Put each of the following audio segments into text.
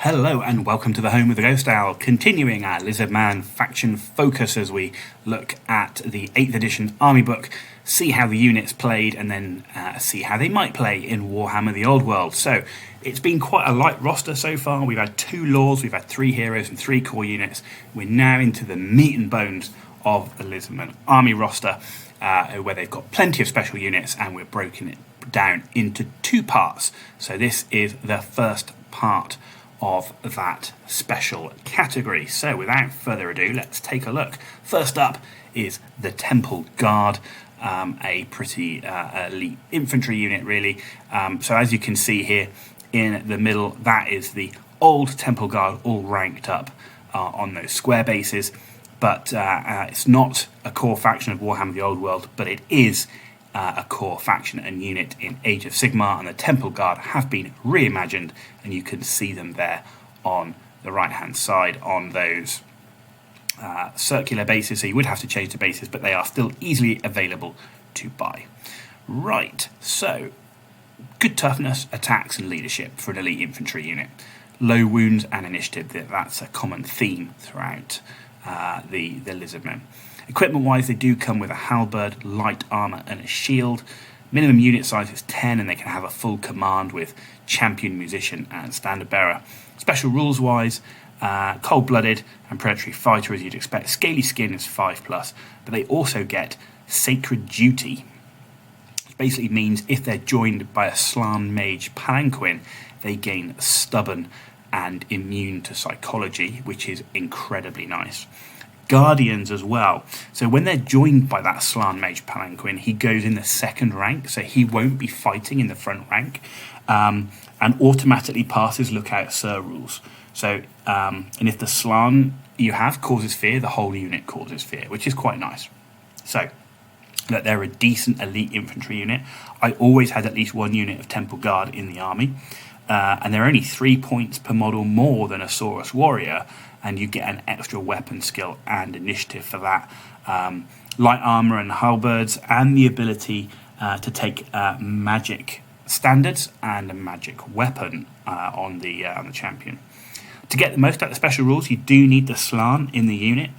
Hello and welcome to the home of the Ghost Owl, continuing our Lizardman faction focus as we look at the 8th edition army book, see how the units played, and then see how they might play in Warhammer The Old World. So it's been quite a light roster so far. We've had 2 lords, we've had 3 heroes and 3 core units. We're now into the meat and bones of the Lizardmen army roster, where they've got plenty of special units, and we're broken it down into 2 parts. So this is the first part of that special category. So without further ado, let's take a look. First up is the Temple Guard, a pretty elite infantry unit really. So as you can see here in the middle, that is the old Temple Guard all ranked up on those square bases, but it's not a core faction of Warhammer The Old World, but it is a core faction and unit in Age of Sigmar, and the Temple Guard have been reimagined, and you can see them there on the right hand side on those circular bases. So you would have to change the bases, but they are still easily available to buy. Right, so good toughness, attacks and leadership for an elite infantry unit. Low wounds and initiative, that's a common theme throughout the Lizardmen. Equipment-wise, they do come with a halberd, light armour and a shield. Minimum unit size is 10, and they can have a full command with champion, musician and standard bearer. Special rules-wise, cold-blooded and predatory fighter as you'd expect. Scaly skin is 5+, but they also get sacred duty, which basically means if they're joined by a Slan mage palanquin, they gain stubborn and immune to psychology, which is incredibly nice. Guardians as well. So when they're joined by that Slan mage palanquin, he goes in the second rank, so he won't be fighting in the front rank, and automatically passes Lookout Sir rules. So and if the Slan you have causes fear, the whole unit causes fear, which is quite nice. So that they're a decent elite infantry unit. I always had at least 1 unit of Temple Guard in the army, and they're only 3 points per model more than a Saurus warrior, and you get an extra weapon skill and initiative for that. Light armor and halberds, and the ability to take magic standards and a magic weapon on the champion. To get the most out of the special rules, you do need the Slan in the unit,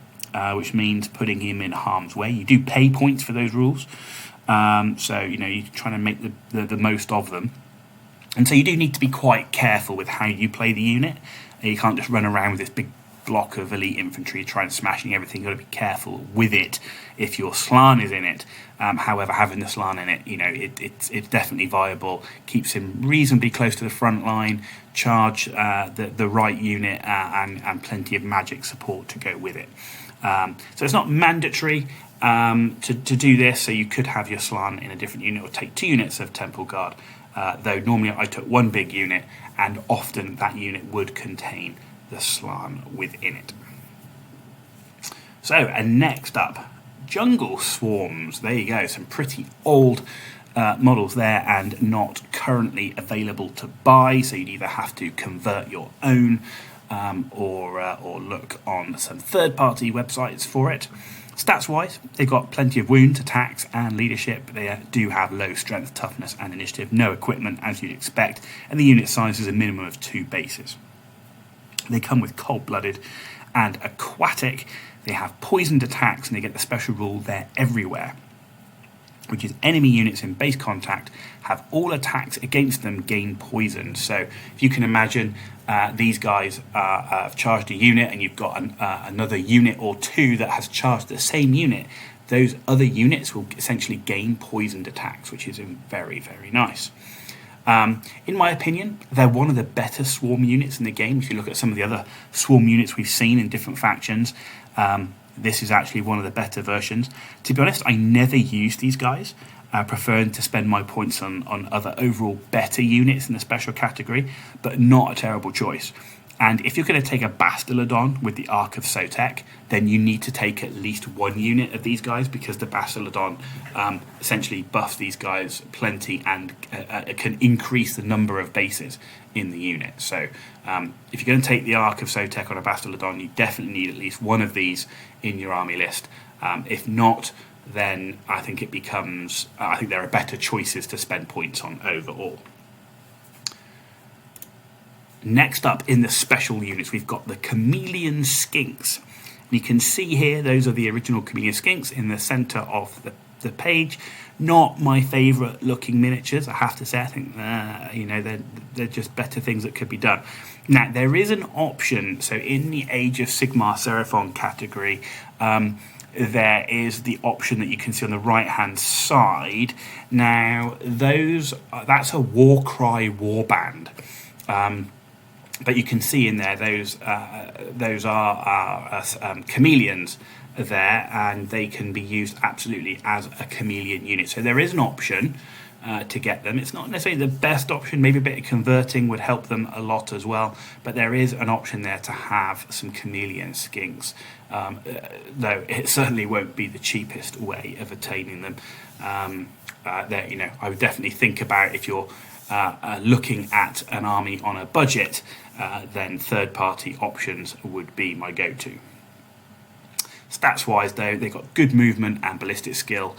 which means putting him in harm's way. You do pay points for those rules, so you're trying to make the most of them. And so you do need to be quite careful with how you play the unit. You can't just run around with this big block of elite infantry trying smashing everything. You've got to be careful with it if your Slan is in it. However, having the Slan in it, it's definitely viable. Keeps him reasonably close to the front line, charge the right unit, and plenty of magic support to go with it. So it's not mandatory to do this, so you could have your Slan in a different unit or take 2 units of Temple Guard, though normally I took 1 big unit, and often that unit would contain the Slan within it. So, and next up, Jungle Swarms. There you go, some pretty old models there, and not currently available to buy, so you'd either have to convert your own or look on some third-party websites for it. Stats-wise, they've got plenty of wounds, attacks and leadership. They do have low strength, toughness and initiative, no equipment as you'd expect, and the unit size is a minimum of 2 bases. They come with cold-blooded and aquatic. They have poisoned attacks, and they get the special rule They're Everywhere, which is enemy units in base contact have all attacks against them gain poison. So if you can imagine these guys have charged a unit, and you've got another unit or 2 that has charged the same unit, those other units will essentially gain poisoned attacks, which is very, very nice. In my opinion, they're one of the better swarm units in the game. If you look at some of the other swarm units we've seen in different factions, this is actually one of the better versions. To be honest, I never used these guys, preferring to spend my points on other overall better units in the special category, but not a terrible choice. And if you're going to take a Bastillodon with the Ark of Sotek, then you need to take at least 1 unit of these guys, because the Bastillodon essentially buffs these guys plenty and can increase the number of bases in the unit. So if you're going to take the Ark of Sotek on a Bastillodon, you definitely need at least 1 of these in your army list. If not, then I think there are better choices to spend points on overall. Next up in the special units, we've got the Chameleon Skinks. You can see here, those are the original Chameleon Skinks in the centre of the page. Not my favourite looking miniatures, I have to say. I think they're just better things that could be done. Now, there is an option. So in the Age of Sigmar Seraphon category, there is the option that you can see on the right-hand side. Now, that's a Warcry warband. But you can see in there those are chameleons there, and they can be used absolutely as a chameleon unit. So there is an option to get them. It's not necessarily the best option. Maybe a bit of converting would help them a lot as well. But there is an option there to have some chameleon skinks, though it certainly won't be the cheapest way of attaining them. I would definitely think about if you're looking at an army on a budget, then third-party options would be my go-to. Stats-wise, though, they've got good movement and ballistic skill,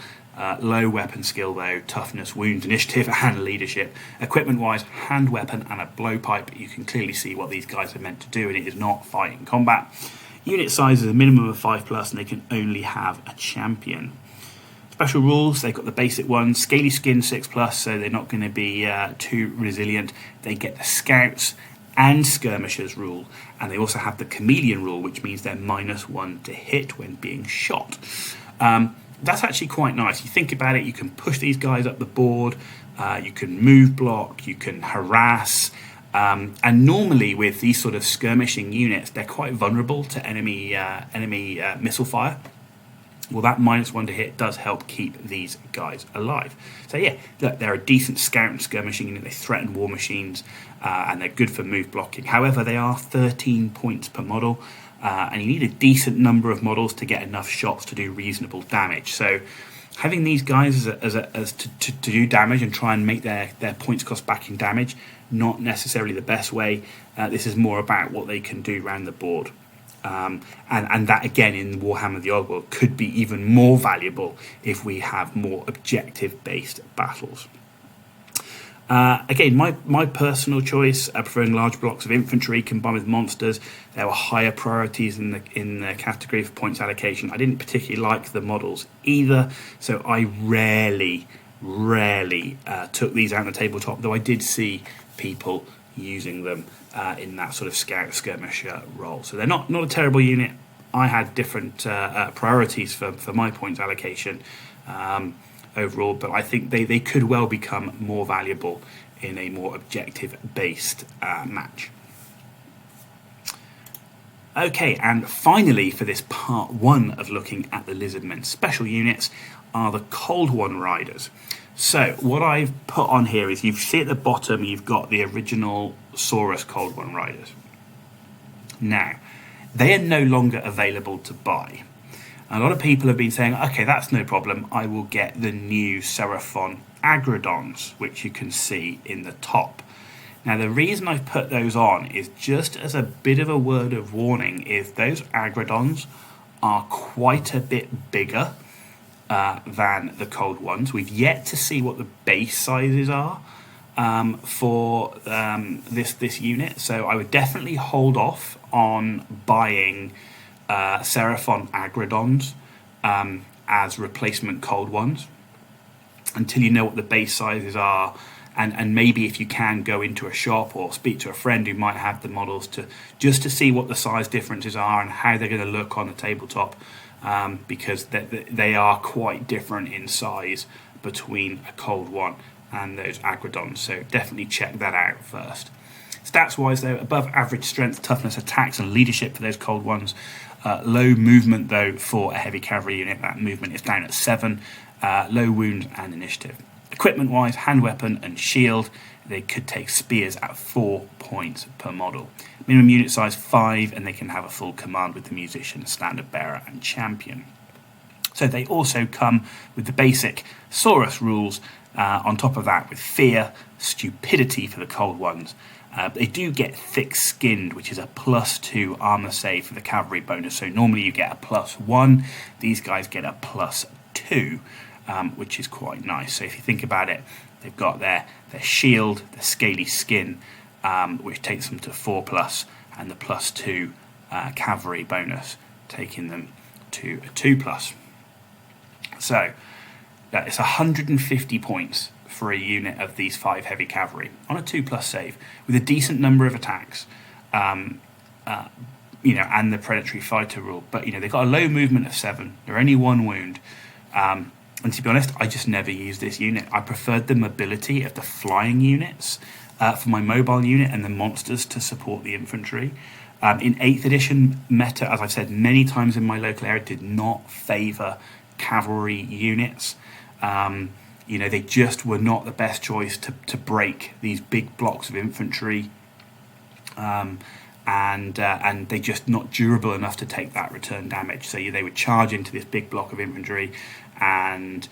low weapon skill, though, toughness, wounds, initiative, and leadership. Equipment-wise, hand weapon and a blowpipe. You can clearly see what these guys are meant to do, and it is not fighting combat. Unit size is a minimum of 5+, and they can only have a champion. Special rules, they've got the basic ones, scaly skin 6+, so they're not going to be too resilient. They get the scouts and skirmishers rule, and they also have the chameleon rule, which means they're -1 to hit when being shot. That's actually quite nice. You think about it, you can push these guys up the board, you can move block, you can harass, and normally with these sort of skirmishing units, they're quite vulnerable to enemy missile fire. Well, that -1 to hit does help keep these guys alive. So yeah, look, they're a decent scout and skirmishing unit. They threaten war machines, and they're good for move blocking. However, they are 13 points per model, and you need a decent number of models to get enough shots to do reasonable damage. So having these guys as to do damage and try and make their points cost back in damage, not necessarily the best way. This is more about what they can do around the board. And that, again, in Warhammer The Old World could be even more valuable if we have more objective-based battles. Again, my personal choice, preferring large blocks of infantry combined with monsters. There were higher priorities in the category for points allocation. I didn't particularly like the models either, so I rarely took these out on the tabletop, though I did see people using them in that sort of scout skirmisher role. So they're not a terrible unit. I had different priorities for my points allocation overall, but I think they could well become more valuable in a more objective-based match. Okay, and finally for this part 1 of looking at the Lizardmen special units are the Cold One Riders. So what I've put on here is, you see at the bottom you've got the original Saurus Cold One Riders. Now, they are no longer available to buy. A lot of people have been saying, okay, that's no problem, I will get the new Seraphon Agrodons, which you can see in the top. Now, the reason I've put those on is just as a bit of a word of warning, is those Agrodons are quite a bit bigger than the Cold Ones. We've yet to see what the base sizes are for this unit, so I would definitely hold off on buying Seraphon Agrodons as replacement Cold Ones until you know what the base sizes are, and maybe if you can go into a shop or speak to a friend who might have the models to see what the size differences are and how they're going to look on the tabletop. Because they are quite different in size between a Cold One and those Agrodons, so definitely check that out first. Stats-wise, though, above average strength, toughness, attacks, and leadership for those Cold Ones. Low movement, though, for a heavy cavalry unit. That movement is down at 7. Low wounds and initiative. Equipment-wise, hand weapon and shield. They could take spears at 4 points per model. Minimum unit size 5, and they can have a full command with the musician, standard bearer, and champion. So they also come with the basic Saurus rules. On top of that, with fear, stupidity for the Cold Ones. They do get thick-skinned, which is a +2 armor save for the cavalry bonus. So normally you get a +1. These guys get a +2, which is quite nice. So if you think about it, they've got their shield, their scaly skin, which takes them to 4+, and the +2 cavalry bonus taking them to a 2+. So it's 150 points for a unit of these 5 heavy cavalry on a 2+ save with a decent number of attacks, and the predatory fighter rule. But they've got a low movement of 7. They're only 1 wound. And to be honest, I just never used this unit. I preferred the mobility of the flying units for my mobile unit and the monsters to support the infantry. In 8th edition, meta, as I've said many times in my local area, did not favour cavalry units. They just were not the best choice to break these big blocks of infantry. And they're just not durable enough to take that return damage. So they would charge into this big block of infantry and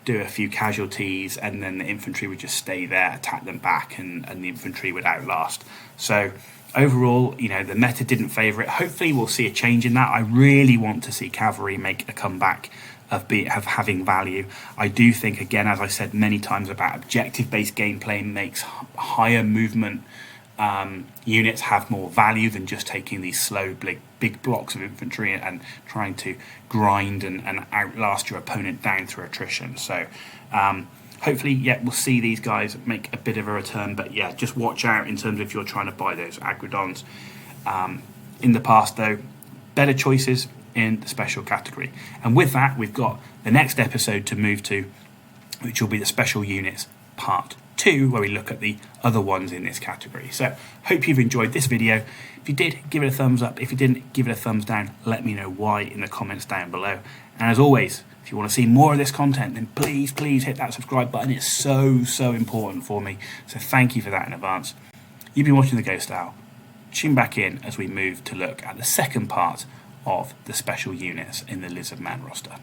do a few casualties, and then the infantry would just stay there, attack them back, and the infantry would outlast. So overall, the meta didn't favour it. Hopefully we'll see a change in that. I really want to see cavalry make a comeback of having value. I do think, again, as I said many times about objective-based gameplay, makes higher movement units have more value than just taking these slow, big blocks of infantry and trying to grind and outlast your opponent down through attrition. So hopefully, we'll see these guys make a bit of a return. But just watch out in terms of if you're trying to buy those Agrodons. In the past, though, better choices in the special category. And with that, we've got the next episode to move to, which will be the special units part 2, where we look at the other ones in this category. So hope you've enjoyed this video. If you did, give it a thumbs up. If you didn't, give it a thumbs down. Let me know why in the comments down below. And as always, if you want to see more of this content, then please hit that subscribe button. It's so important for me. So thank you for that in advance. You've been watching The Ghost Owl. Tune back in as we move to look at the second part of the special units in the Lizardman roster.